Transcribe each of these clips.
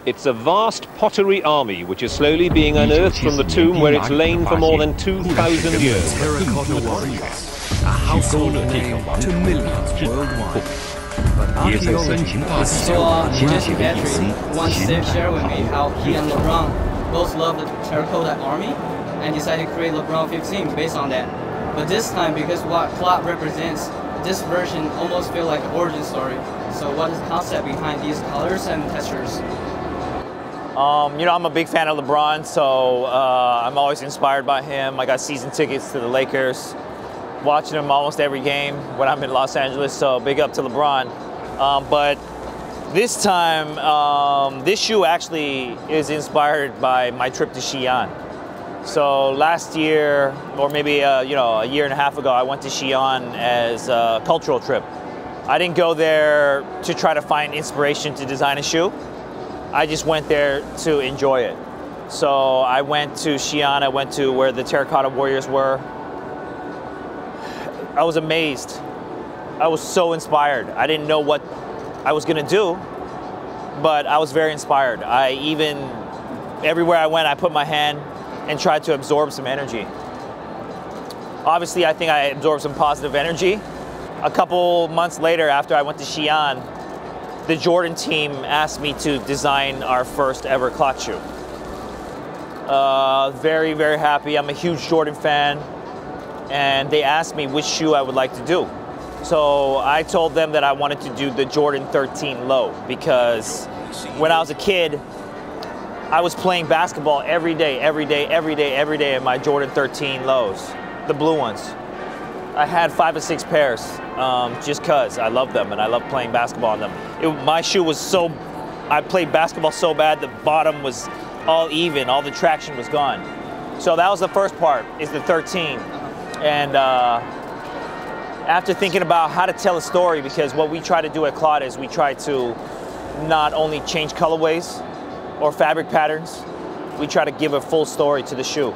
It's a vast pottery army which is slowly being unearthed from the tomb where it's lain for more than 2,000 years. Terracotta Warriors, a household name to millions worldwide. But archaeologists So, Jesse Patrick once shared with me how he and LeBron both love the Terracotta Army and decided to create LeBron 15 based on that. But this time, because what CLOT represents, this version almost feels like an origin story. So what is the concept behind these colors and textures? You know, I'm a big fan of LeBron, so I'm always inspired by him. I got season tickets to the Lakers, watching him almost every game when I'm in Los Angeles, so big up to LeBron. But this time, this shoe actually is inspired by my trip to Xi'an. So last year, or maybe you know, a year and a half ago, I went to Xi'an as a cultural trip. I didn't go there to try to find inspiration to design a shoe. I just went there to enjoy it. So I went to Xi'an, I went to where the Terracotta Warriors were. I was amazed. I was so inspired. I didn't know what I was gonna do, but I was very inspired. Everywhere I went, I put my hand and tried to absorb some energy. Obviously, I think I absorbed some positive energy. A couple months later, after I went to Xi'an, the Jordan team asked me to design our first ever CLOT shoe. Very, very happy. I'm a huge Jordan fan, and they asked me which shoe I would like to do. So I told them that I wanted to do the Jordan 13 low, because when I was a kid, I was playing basketball every day in my Jordan 13 lows, the blue ones. I had 5 or 6 pairs, just cause I love them and I love playing basketball on them. My shoe was I played basketball so bad, the bottom was all even, all the traction was gone. So that was the first part, is the 13. And after thinking about how to tell a story, because what we try to do at CLOT is we try to not only change colorways or fabric patterns, we try to give a full story to the shoe.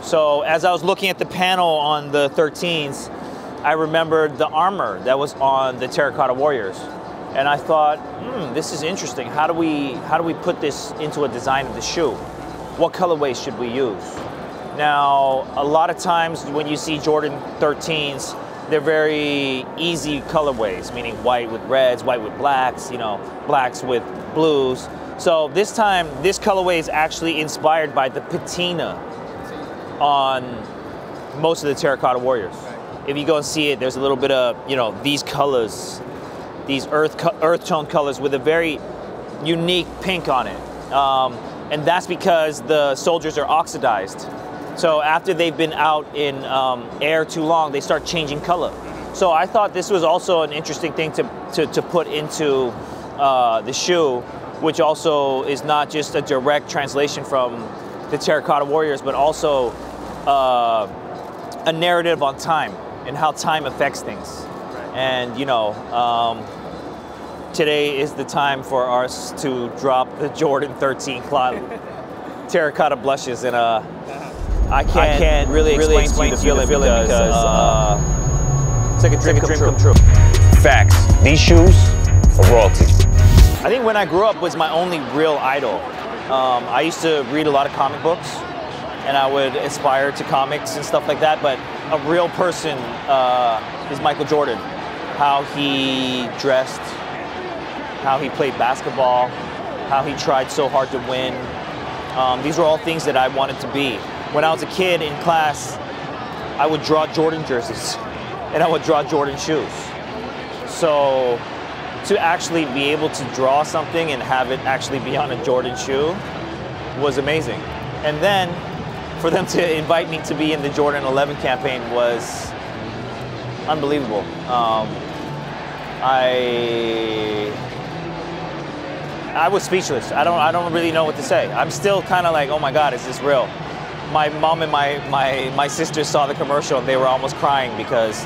So as I was looking at the panel on the 13s, I remembered the armor that was on the Terracotta Warriors. And I thought, this is interesting. How do we put this into a design of the shoe? What colorways should we use? Now, a lot of times when you see Jordan 13s, they're very easy colorways, meaning white with reds, white with blacks, you know, blacks with blues. So this time, this colorway is actually inspired by the patina on most of the Terracotta Warriors. If you go and see it, there's a little bit of, you know, these colors, these earth tone colors with a very unique pink on it. And that's because the soldiers are oxidized. So after they've been out in air too long, they start changing color. So I thought this was also an interesting thing to put into the shoe, which also is not just a direct translation from the Terracotta Warriors, but also a narrative on time and how time affects things. And you know, today is the time for us to drop the Jordan 13 CLOT Terracotta blushes, and I can't really explain to you the feeling because it's like a dream come true. Facts. These shoes are royalty. I think when I grew up was my only real idol. I used to read a lot of comic books, and I would aspire to comics and stuff like that, but a real person is Michael Jordan. How he dressed, how he played basketball, how he tried so hard to win. These were all things that I wanted to be. When I was a kid in class, I would draw Jordan jerseys, and I would draw Jordan shoes. So to actually be able to draw something and have it actually be on a Jordan shoe was amazing. And then for them to invite me to be in the Jordan 11 campaign was unbelievable. I was speechless. I don't really know what to say. I'm still kind of like, oh my God, is this real? My mom and my sisters saw the commercial and they were almost crying, because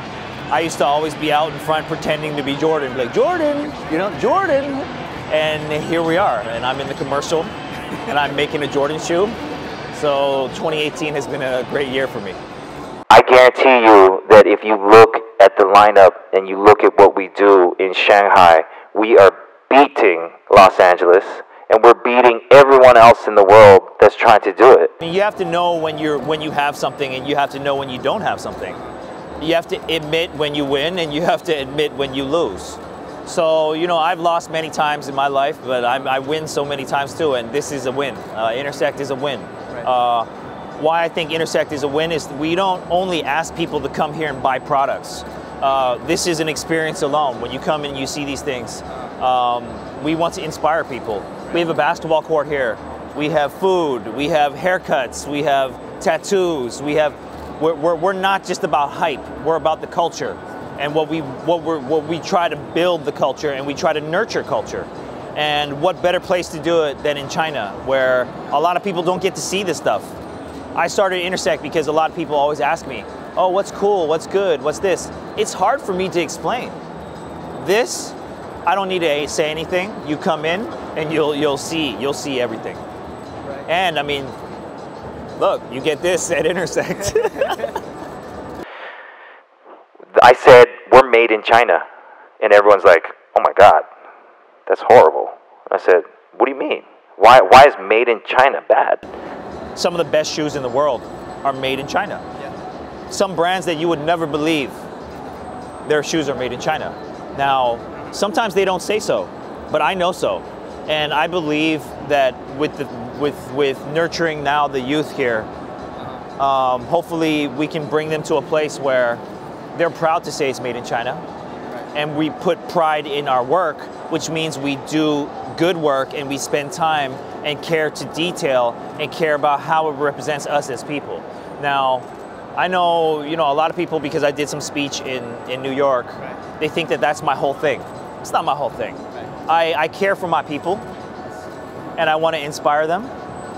I used to always be out in front pretending to be Jordan, like, Jordan, you know, Jordan. And here we are, and I'm in the commercial, and I'm making a Jordan shoe. So 2018 has been a great year for me. I guarantee you that if you look at the lineup and you look at what we do in Shanghai, we are beating Los Angeles, and we're beating everyone else in the world that's trying to do it. You have to know when you have something, and you have to know when you don't have something. You have to admit when you win, and you have to admit when you lose. So, you know, I've lost many times in my life, but I win so many times too, and this is a win. Intersect is a win. Right. Why I think Intersect is a win is we don't only ask people to come here and buy products. This is an experience alone. When you come and you see these things, we want to inspire people. We have a basketball court here. We have food. We have haircuts. We have tattoos. We're not just about hype. We're about the culture, and what we try to build the culture, and we try to nurture culture. And what better place to do it than in China, where a lot of people don't get to see this stuff. I started Intersect because a lot of people always ask me, oh, what's cool, what's good, what's this? It's hard for me to explain. This, I don't need to say anything. You come in and you'll see everything. Right. And I mean, look, you get this at Intersect. I said, we're made in China. And everyone's like, oh my God, that's horrible. And I said, what do you mean? Why is made in China bad? Some of the best shoes in the world are made in China. Yeah. Some brands that you would never believe their shoes are made in China. Now, sometimes they don't say so, but I know so. And I believe that with nurturing now the youth here, hopefully we can bring them to a place where they're proud to say it's made in China. And we put pride in our work, which means we do good work and we spend time and care to detail and care about how it represents us as people. Now, I know, you know, a lot of people, because I did some speech in New York, right, they think that that's my whole thing. It's not my whole thing. Right. I care for my people, and I want to inspire them.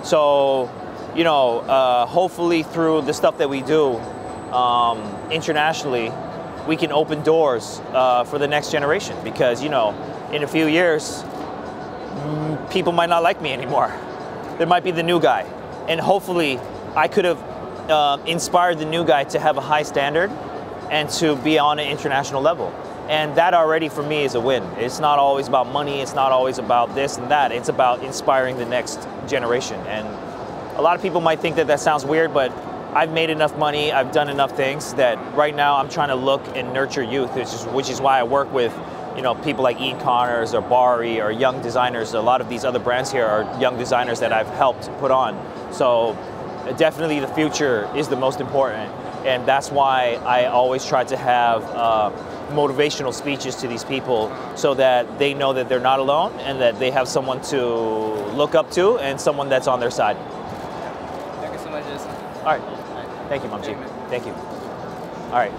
So, you know, hopefully through the stuff that we do internationally, we can open doors for the next generation, because, you know, in a few years, people might not like me anymore. There might be the new guy. And hopefully I could have inspired the new guy to have a high standard and to be on an international level. And that already for me is a win. It's not always about money, it's not always about this and that, it's about inspiring the next generation. And a lot of people might think that that sounds weird, but I've made enough money, I've done enough things that right now I'm trying to look and nurture youth, which is why I work with, you know, people like Ian Connors or Bari or young designers. A lot of these other brands here are young designers that I've helped put on. So definitely the future is the most important, and that's why I always try to have motivational speeches to these people so that they know that they're not alone and that they have someone to look up to and someone that's on their side. Thank you so much, Edison. All right. Thank you, Mom G. Thank you. All right.